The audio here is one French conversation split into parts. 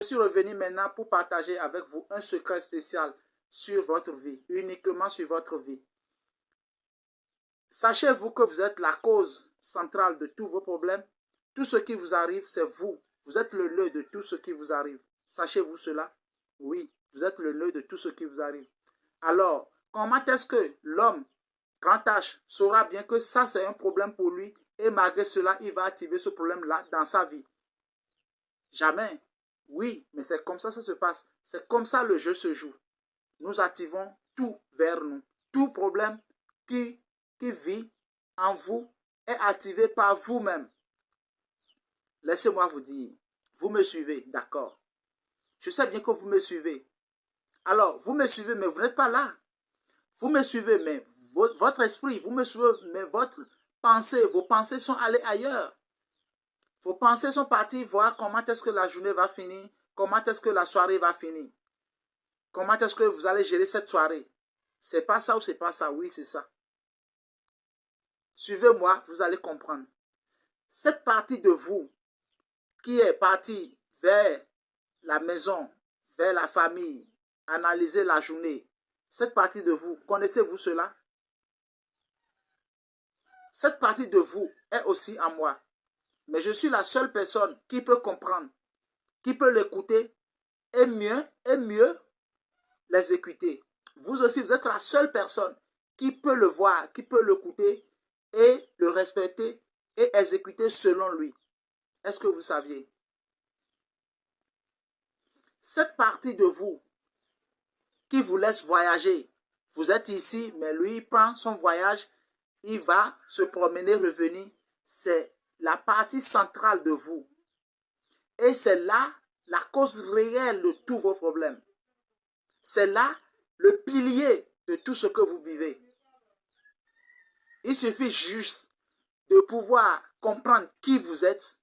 Je suis revenu maintenant pour partager avec vous un secret spécial sur votre vie, uniquement sur votre vie. Sachez-vous que vous êtes la cause centrale de tous vos problèmes. Tout ce qui vous arrive, c'est vous. Vous êtes le nœud de tout ce qui vous arrive. Sachez-vous cela? Oui, vous êtes le nœud de tout ce qui vous arrive. Alors, comment est-ce que l'homme, grand H, saura bien que ça, c'est un problème pour lui et malgré cela, il va activer ce problème-là dans sa vie? Jamais. Oui, mais c'est comme ça se passe. C'est comme ça le jeu se joue. Nous activons tout vers nous. Tout problème qui vit en vous est activé par vous-même. Laissez-moi vous dire, vous me suivez, d'accord. Je sais bien que vous me suivez. Alors, vous me suivez, mais vous n'êtes pas là. Vous me suivez, mais votre esprit, vous me suivez, mais votre pensée, vos pensées sont allées ailleurs. Vos pensées sont parties voir comment est-ce que la journée va finir, comment est-ce que la soirée va finir. Comment est-ce que vous allez gérer cette soirée? C'est pas ça ou c'est pas ça? Oui, c'est ça. Suivez-moi, vous allez comprendre. Cette partie de vous qui est partie vers la maison, vers la famille, analyser la journée, cette partie de vous, connaissez-vous cela? Cette partie de vous est aussi en moi. Mais je suis la seule personne qui peut comprendre, qui peut l'écouter et mieux l'exécuter. Vous aussi, vous êtes la seule personne qui peut le voir, qui peut l'écouter et le respecter et exécuter selon lui. Est-ce que vous saviez? Cette partie de vous qui vous laisse voyager, vous êtes ici, mais lui, il prend son voyage, il va se promener, revenir. C'est la partie centrale de vous. Et c'est là la cause réelle de tous vos problèmes. C'est là le pilier de tout ce que vous vivez. Il suffit juste de pouvoir comprendre qui vous êtes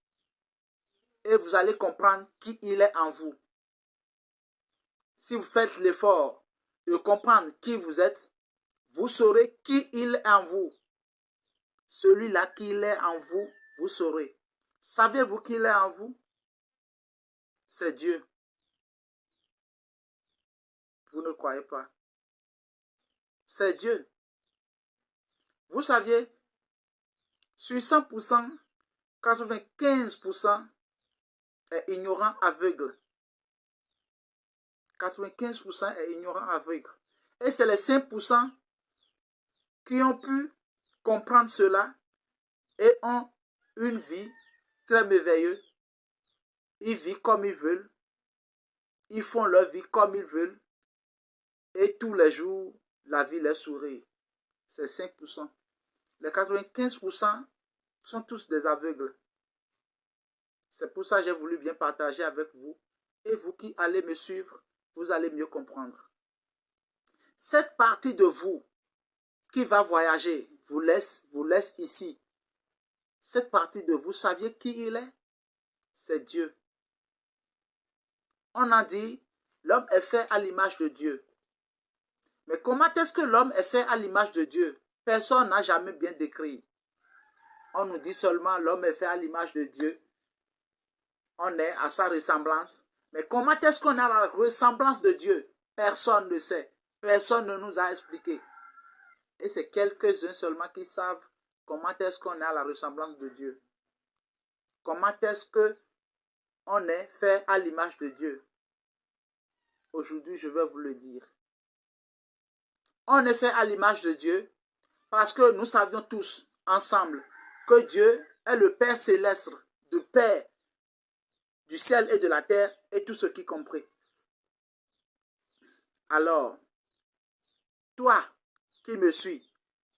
et vous allez comprendre qui il est en vous. Si vous faites l'effort de comprendre qui vous êtes, vous saurez qui il est en vous. Celui-là qui est en vous, vous saurez. Savez-vous qui il est en vous? C'est Dieu. Vous ne croyez pas. C'est Dieu. Vous saviez, sur 100%, 95% est ignorant aveugle. 95% est ignorant aveugle. Et c'est les 5% qui ont pu comprendre cela et ont une vie très merveilleuse. Ils vivent comme ils veulent. Ils font leur vie comme ils veulent. Et tous les jours, la vie les sourit. C'est 5%. Les 95% sont tous des aveugles. C'est pour ça que j'ai voulu bien partager avec vous. Et vous qui allez me suivre, vous allez mieux comprendre. Cette partie de vous qui va voyager vous laisse ici. Cette partie de vous, saviez qui il est? C'est Dieu. On a dit, l'homme est fait à l'image de Dieu. Mais comment est-ce que l'homme est fait à l'image de Dieu? Personne n'a jamais bien décrit. On nous dit seulement l'homme est fait à l'image de Dieu. On est à sa ressemblance. Mais comment est-ce qu'on a la ressemblance de Dieu? Personne ne sait. Personne ne nous a expliqué. Et c'est quelques-uns seulement qui savent comment est-ce qu'on a la ressemblance de Dieu. Comment est-ce qu'on est fait à l'image de Dieu? Aujourd'hui, je vais vous le dire. On est fait à l'image de Dieu parce que nous savions tous ensemble que Dieu est le Père céleste, le Père du ciel et de la terre et tout ce qui compris. Alors, toi qui me suis,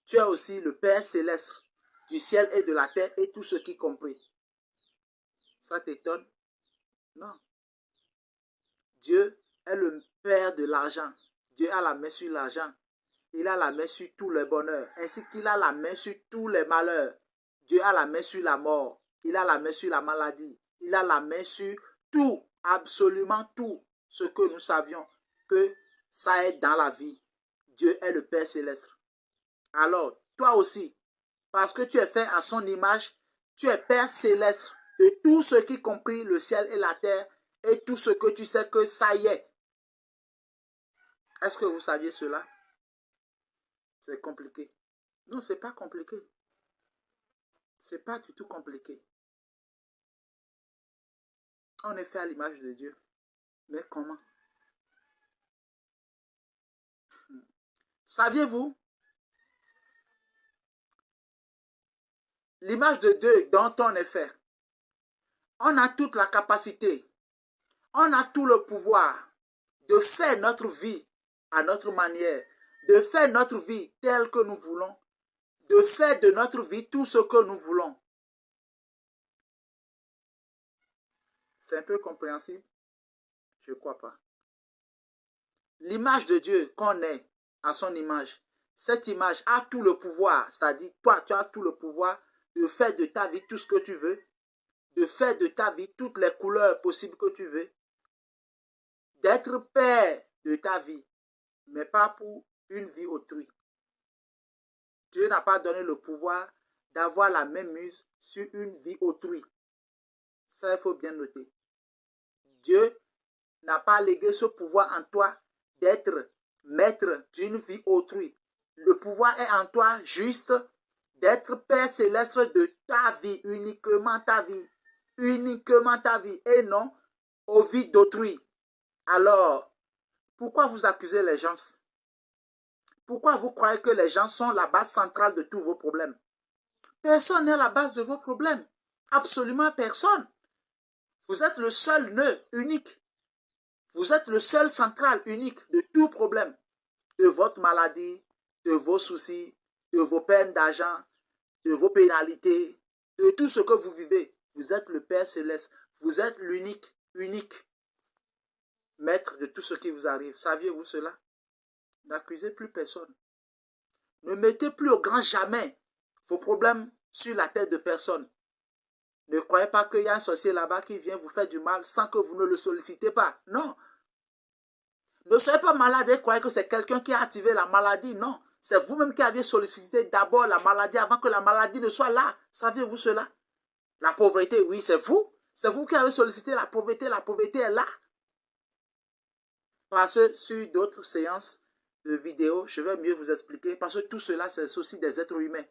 tu es aussi le Père céleste du ciel et de la terre et tout ce qui compris. Ça t'étonne? Non. Dieu est le Père de l'argent. Dieu a la main sur l'argent. Il a la main sur tous les bonheurs, ainsi qu'il a la main sur tous les malheurs. Dieu a la main sur la mort. Il a la main sur la maladie. Il a la main sur tout, absolument tout ce que nous savions que ça est dans la vie. Dieu est le Père céleste. Alors, toi aussi, parce que tu es fait à son image, tu es Père céleste de tout ce qui compris le ciel et la terre et tout ce que tu sais que ça y est. Est-ce que vous saviez cela? C'est compliqué. Non, c'est pas compliqué. C'est pas du tout compliqué. On est fait à l'image de Dieu. Mais comment? Saviez-vous? L'image de Dieu dont on est fait. On a toute la capacité. On a tout le pouvoir de faire notre vie à notre manière, de faire notre vie telle que nous voulons, de faire de notre vie tout ce que nous voulons. C'est un peu compréhensible? Je ne crois pas. L'image de Dieu qu'on est à son image, cette image a tout le pouvoir, c'est-à-dire toi, tu as tout le pouvoir de faire de ta vie tout ce que tu veux, de faire de ta vie toutes les couleurs possibles que tu veux, d'être père de ta vie, mais pas pour une vie autrui. Dieu n'a pas donné le pouvoir d'avoir la même muse sur une vie autrui. Ça, il faut bien noter. Dieu n'a pas légué ce pouvoir en toi d'être maître d'une vie autrui. Le pouvoir est en toi juste d'être Père céleste de ta vie, uniquement ta vie, et non aux vies d'autrui. Alors, pourquoi vous accusez les gens? Pourquoi vous croyez que les gens sont la base centrale de tous vos problèmes? Personne n'est à la base de vos problèmes. Absolument personne. Vous êtes le seul nœud unique. Vous êtes le seul central unique de tout problème. De votre maladie, de vos soucis, de vos peines d'argent, de vos pénalités, de tout ce que vous vivez. Vous êtes le Père Céleste. Vous êtes l'unique, unique maître de tout ce qui vous arrive. Saviez-vous cela? N'accusez plus personne. Ne mettez plus au grand jamais vos problèmes sur la tête de personne. Ne croyez pas qu'il y a un sorcier là-bas qui vient vous faire du mal sans que vous ne le sollicitez pas. Non. Ne soyez pas malade et croyez que c'est quelqu'un qui a activé la maladie. Non. C'est vous-même qui aviez sollicité d'abord la maladie avant que la maladie ne soit là. Saviez-vous cela? La pauvreté, oui, c'est vous. C'est vous qui avez sollicité la pauvreté. La pauvreté est là. Parce que sur d'autres séances de vidéos, je vais mieux vous expliquer. Parce que tout cela, c'est aussi des êtres humains.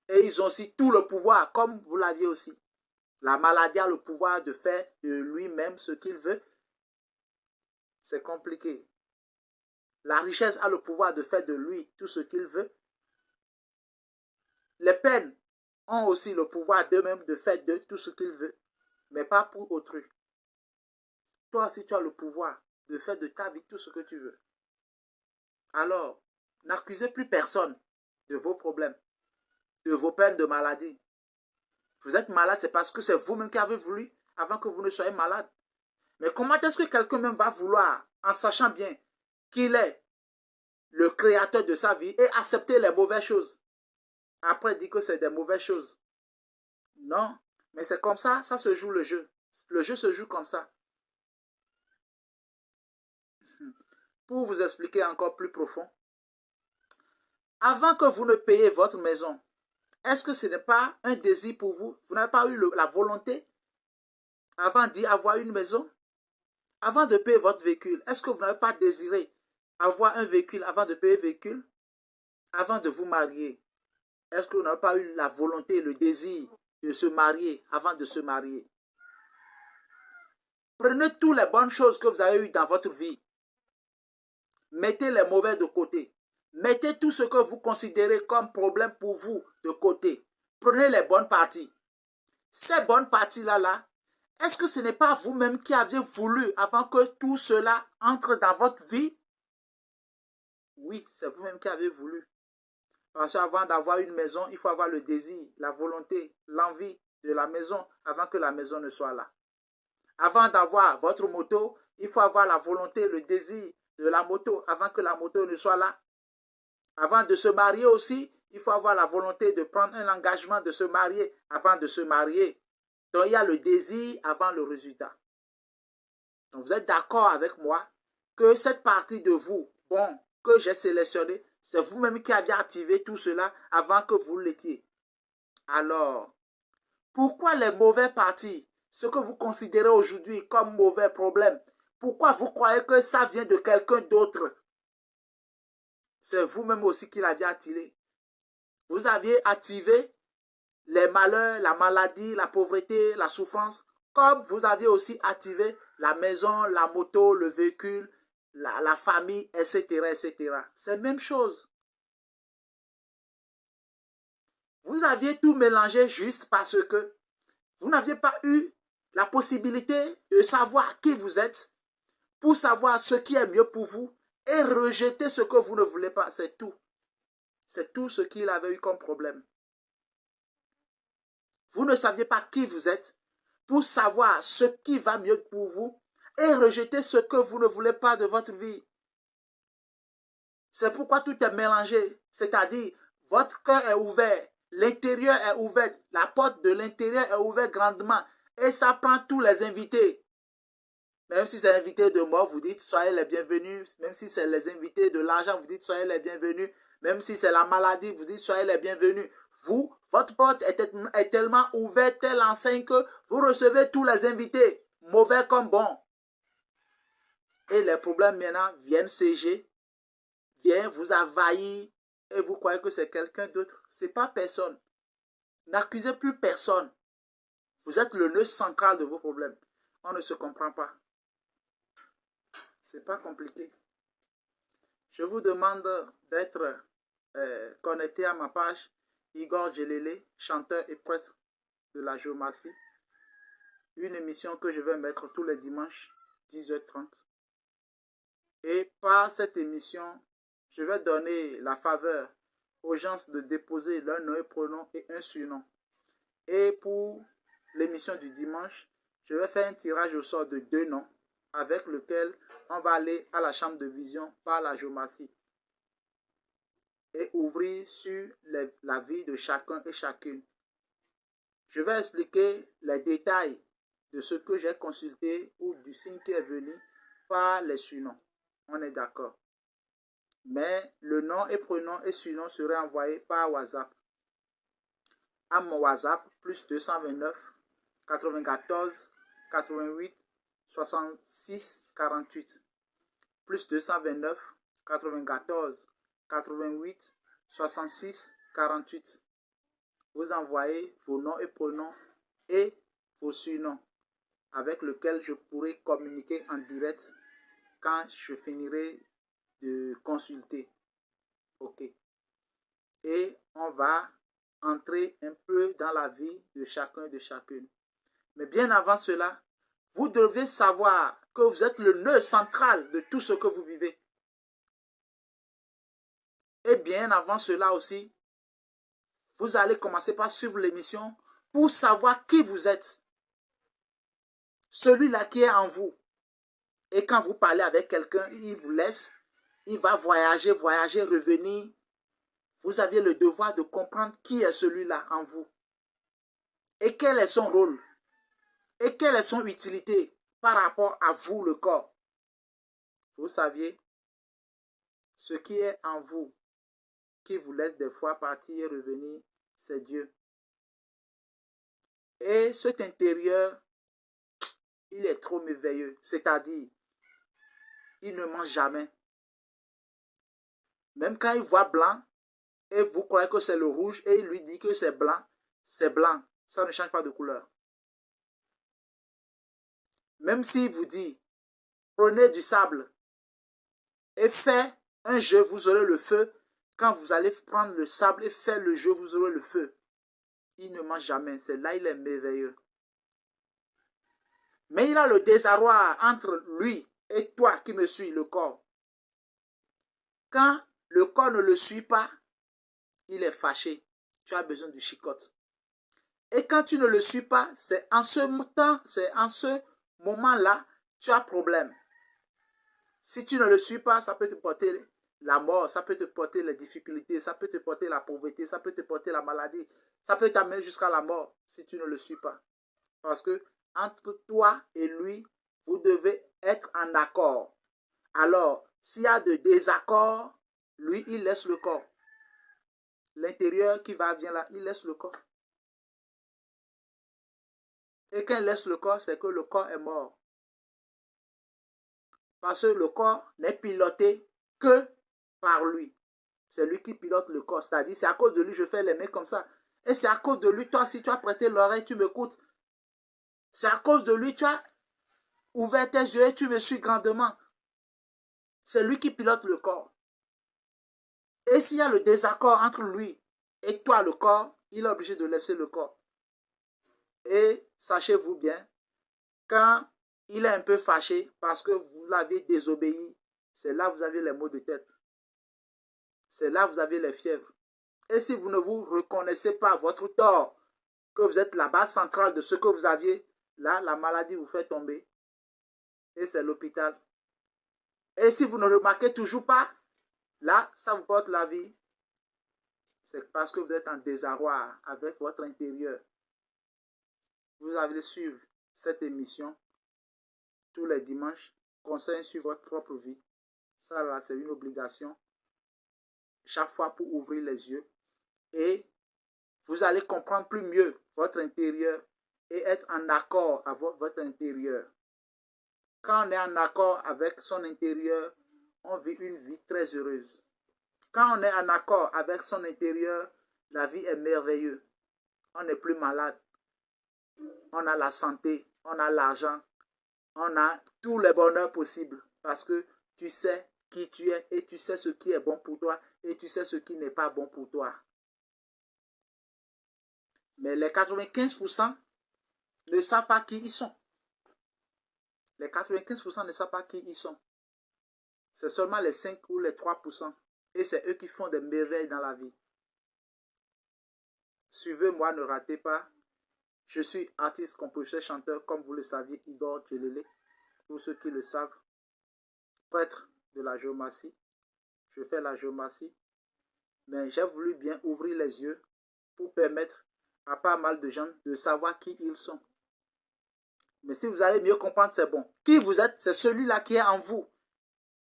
Et ils ont aussi tout le pouvoir, comme vous l'aviez aussi. La maladie a le pouvoir de faire de lui-même ce qu'il veut. C'est compliqué. La richesse a le pouvoir de faire de lui tout ce qu'il veut. Les peines ont aussi le pouvoir d'eux-mêmes de faire de tout ce qu'ils veulent, mais pas pour autrui. Toi aussi, tu as le pouvoir de faire de ta vie tout ce que tu veux. Alors, n'accusez plus personne de vos problèmes, de vos peines de maladie. Vous êtes malade, c'est parce que c'est vous-même qui avez voulu avant que vous ne soyez malade. Mais comment est-ce que quelqu'un même va vouloir, en sachant bien qu'il est le créateur de sa vie, et accepter les mauvaises choses? Après, dire que c'est des mauvaises choses. Non, mais c'est comme ça, ça se joue le jeu. Le jeu se joue comme ça. Pour vous expliquer encore plus profond, avant que vous ne payiez votre maison, est-ce que ce n'est pas un désir pour vous? Vous n'avez pas eu la volonté avant d'y avoir une maison? Avant de payer votre véhicule, est-ce que vous n'avez pas désiré avoir un véhicule avant de payer le véhicule? Avant de vous marier, est-ce que vous n'avez pas eu la volonté, le désir de se marier avant de se marier? Prenez toutes les bonnes choses que vous avez eues dans votre vie. Mettez les mauvais de côté. Mettez tout ce que vous considérez comme problème pour vous de côté. Prenez les bonnes parties. Ces bonnes parties-là, est-ce que ce n'est pas vous-même qui aviez voulu avant que tout cela entre dans votre vie? Oui, c'est vous-même qui avez voulu. Parce qu'avant d'avoir une maison, il faut avoir le désir, la volonté, l'envie de la maison avant que la maison ne soit là. Avant d'avoir votre moto, il faut avoir la volonté, le désir de la moto avant que la moto ne soit là. Avant de se marier aussi, il faut avoir la volonté de prendre un engagement de se marier avant de se marier. Donc, il y a le désir avant le résultat. Donc, vous êtes d'accord avec moi que cette partie de vous, bon, que j'ai sélectionnée, c'est vous-même qui avez activé tout cela avant que vous l'étiez. Alors, pourquoi les mauvaises parties Ce que vous considérez aujourd'hui comme mauvais problème, pourquoi vous croyez que ça vient de quelqu'un d'autre? C'est vous-même aussi qui l'aviez attiré. Vous aviez activé les malheurs, la maladie, la pauvreté, la souffrance, comme vous aviez aussi activé la maison, la moto, le véhicule, la famille, etc., etc. C'est la même chose. Vous aviez tout mélangé juste parce que vous n'aviez pas eu la possibilité de savoir qui vous êtes pour savoir ce qui est mieux pour vous et rejeter ce que vous ne voulez pas. C'est tout. C'est tout ce qu'il avait eu comme problème. Vous ne saviez pas qui vous êtes pour savoir ce qui va mieux pour vous et rejeter ce que vous ne voulez pas de votre vie. C'est pourquoi tout est mélangé. C'est-à-dire, votre cœur est ouvert, l'intérieur est ouvert, la porte de l'intérieur est ouverte grandement et ça prend tous les invités. Même si c'est invité de mort, vous dites soyez les bienvenus. Même si c'est les invités de l'argent, vous dites soyez les bienvenus. Même si c'est la maladie, vous dites soyez les bienvenus. Vous, votre porte est tellement ouverte, telle enseigne que vous recevez tous les invités, mauvais comme bons. Et les problèmes maintenant viennent siéger, viennent vous envahir et vous croyez que c'est quelqu'un d'autre. Ce n'est pas personne. N'accusez plus personne. Vous êtes le nœud central de vos problèmes. On ne se comprend pas. Ce n'est pas compliqué. Je vous demande d'être connecté à ma page Igor Djelele, chanteur et prêtre de la géomatie. Une émission que je vais mettre tous les dimanches, 10h30. Et par cette émission, je vais donner la faveur aux gens de déposer leur nom et prénom et un surnom. Et pour l'émission du dimanche, je vais faire un tirage au sort de 2 noms avec lequel on va aller à la chambre de vision par la géomatie et ouvrir sur la vie de chacun et chacune. Je vais expliquer les détails de ce que j'ai consulté ou du signe qui est venu par les surnoms. On est d'accord. Mais le nom et prénom et surnom seraient envoyés par WhatsApp. À mon WhatsApp, plus 229 94 88 66 48. Plus 229 94 88 66 48. Vous envoyez vos noms et prénoms et vos surnoms avec lesquels je pourrai communiquer en direct quand je finirai de consulter. OK. Et on va entrer un peu dans la vie de chacun et de chacune. Mais bien avant cela, vous devez savoir que vous êtes le nœud central de tout ce que vous vivez. Et bien avant cela aussi, vous allez commencer par suivre l'émission pour savoir qui vous êtes. Celui-là qui est en vous. Et quand vous parlez avec quelqu'un, il vous laisse, il va voyager, revenir. Vous aviez le devoir de comprendre qui est celui-là en vous. Et quel est son rôle. Et quelle est son utilité par rapport à vous, le corps. Vous saviez, ce qui est en vous, qui vous laisse des fois partir et revenir, c'est Dieu. Et cet intérieur, il est trop merveilleux. C'est-à-dire, il ne ment jamais. Même quand il voit blanc, et vous croyez que c'est le rouge, et il lui dit que c'est blanc. Ça ne change pas de couleur. Même s'il vous dit, prenez du sable et faites un jeu, vous aurez le feu. Quand vous allez prendre le sable et faire le jeu, vous aurez le feu. Il ne ment jamais. C'est là il est merveilleux. Mais il a le désarroi entre lui et toi qui me suis, le corps. Quand le corps ne le suit pas, il est fâché. Tu as besoin du chicotte. Et quand tu ne le suis pas, c'est en ce temps, c'est en ce moment-là, tu as problème. Si tu ne le suis pas, ça peut te porter la mort, ça peut te porter les difficultés, ça peut te porter la pauvreté, ça peut te porter la maladie, ça peut t'amener jusqu'à la mort si tu ne le suis pas. Parce que entre toi et lui, vous devez être en accord. Alors, s'il y a de désaccord, lui, il laisse le corps. L'intérieur qui va bien là, il laisse le corps. Et quand il laisse le corps, c'est que le corps est mort. Parce que le corps n'est piloté que par lui. C'est lui qui pilote le corps. C'est-à-dire, c'est à cause de lui, je fais les mains comme ça. Et c'est à cause de lui, toi, si tu as prêté l'oreille, tu m'écoutes. C'est à cause de lui, tu as ouvert tes yeux et tu me suis grandement. C'est lui qui pilote le corps. Et s'il y a le désaccord entre lui et toi, le corps, il est obligé de laisser le corps. Et sachez-vous bien, quand il est un peu fâché parce que vous l'avez désobéi, c'est là que vous avez les maux de tête. C'est là que vous avez les fièvres. Et si vous ne vous reconnaissez pas votre tort, que vous êtes la base centrale de ce que vous aviez, là, la maladie vous fait tomber. Et c'est l'hôpital. Et si vous ne remarquez toujours pas, là, ça vous porte la vie. C'est parce que vous êtes en désarroi avec votre intérieur. Vous allez suivre cette émission tous les dimanches, conseils sur votre propre vie. Ça, là, c'est une obligation. Chaque fois pour ouvrir les yeux. Et vous allez comprendre plus mieux votre intérieur et être en accord avec votre intérieur. Quand on est en accord avec son intérieur, on vit une vie très heureuse. Quand on est en accord avec son intérieur, la vie est merveilleuse. On n'est plus malade. On a la santé, on a l'argent, on a tous les bonheurs possibles parce que tu sais qui tu es et tu sais ce qui est bon pour toi et tu sais ce qui n'est pas bon pour toi. Mais les 95% ne savent pas qui ils sont. Les 95% ne savent pas qui ils sont. C'est seulement les 5 ou les 3%. Et c'est eux qui font des merveilles dans la vie. Suivez-moi, ne ratez pas. Je suis artiste, compositeur, chanteur, comme vous le saviez, Igor Djelélé. Pour ceux qui le savent, prêtre de la géomatie. Je fais la géomatie. Mais j'ai voulu bien ouvrir les yeux pour permettre à pas mal de gens de savoir qui ils sont. Mais si vous allez mieux comprendre, c'est bon. Qui vous êtes, c'est celui-là qui est en vous.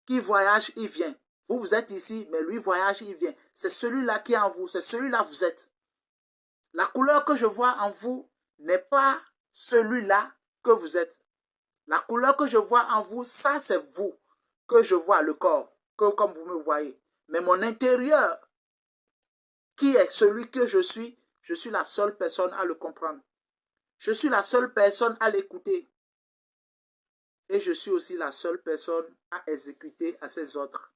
Qui voyage, il vient. Vous, vous êtes ici, mais lui voyage, il vient. C'est celui-là qui est en vous. C'est celui-là que vous êtes. La couleur que je vois en vous n'est pas celui-là que vous êtes. La couleur que je vois en vous, ça c'est vous que je vois, le corps, que comme vous me voyez. Mais mon intérieur, qui est celui que je suis la seule personne à le comprendre. Je suis la seule personne à l'écouter. Et je suis aussi la seule personne à exécuter à ses ordres.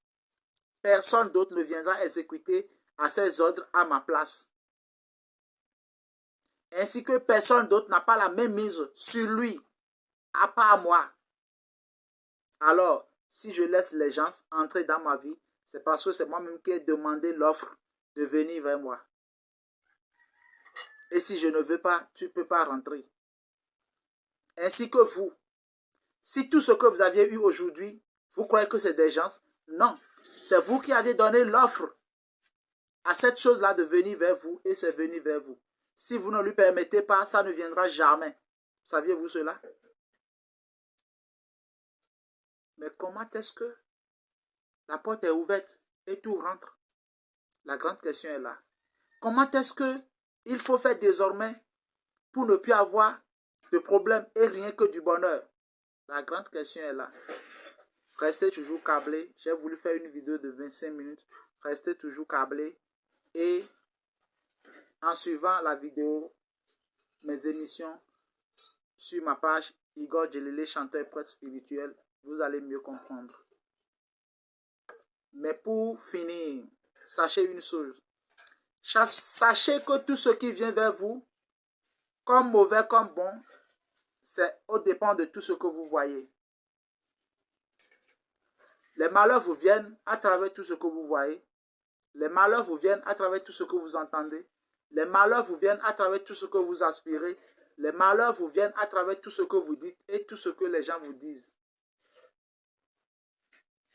Personne d'autre ne viendra exécuter à ses ordres à ma place. Ainsi que personne d'autre n'a pas la même mise sur lui, à part moi. Alors, si je laisse les gens entrer dans ma vie, c'est parce que c'est moi-même qui ai demandé l'offre de venir vers moi. Et si je ne veux pas, tu ne peux pas rentrer. Ainsi que vous. Si tout ce que vous aviez eu aujourd'hui, vous croyez que c'est des gens? Non. C'est vous qui avez donné l'offre à cette chose-là de venir vers vous et c'est venu vers vous. Si vous ne lui permettez pas, ça ne viendra jamais. Saviez-vous cela? Mais comment est-ce que la porte est ouverte et tout rentre? La grande question est là. Comment est-ce que il faut faire désormais pour ne plus avoir de problème et rien que du bonheur? La grande question est là. Restez toujours câblés. J'ai voulu faire une vidéo de 25 minutes. Restez toujours câblés. Et en suivant la vidéo, mes émissions sur ma page Igor Djelélé, chanteur et prêtre spirituel, vous allez mieux comprendre. Mais pour finir, sachez une chose. Sachez que tout ce qui vient vers vous, comme mauvais, comme bon, c'est au dépend de tout ce que vous voyez. Les malheurs vous viennent à travers tout ce que vous voyez. Les malheurs vous viennent à travers tout ce que vous entendez. Les malheurs vous viennent à travers tout ce que vous aspirez. Les malheurs vous viennent à travers tout ce que vous dites et tout ce que les gens vous disent.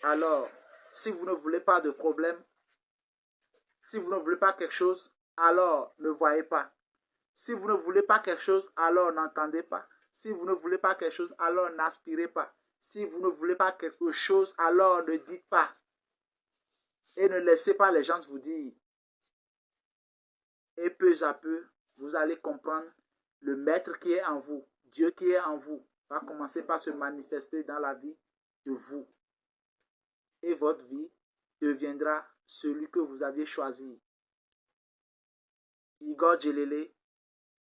Alors, si vous ne voulez pas de problème, si vous ne voulez pas quelque chose, alors ne voyez pas. Si vous ne voulez pas quelque chose, alors n'entendez pas. Si vous ne voulez pas quelque chose, alors n'aspirez pas. Si vous ne voulez pas quelque chose, alors ne dites pas. Et ne laissez pas les gens vous dire. Et peu à peu, vous allez comprendre le maître qui est en vous. Dieu qui est en vous va commencer par se manifester dans la vie de vous. Et votre vie deviendra celui que vous aviez choisi. Igor Djelele,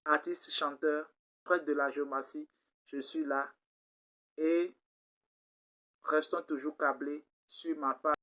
artiste, chanteur, prêtre de la géomatie, je suis là. Et restons toujours câblés sur ma page.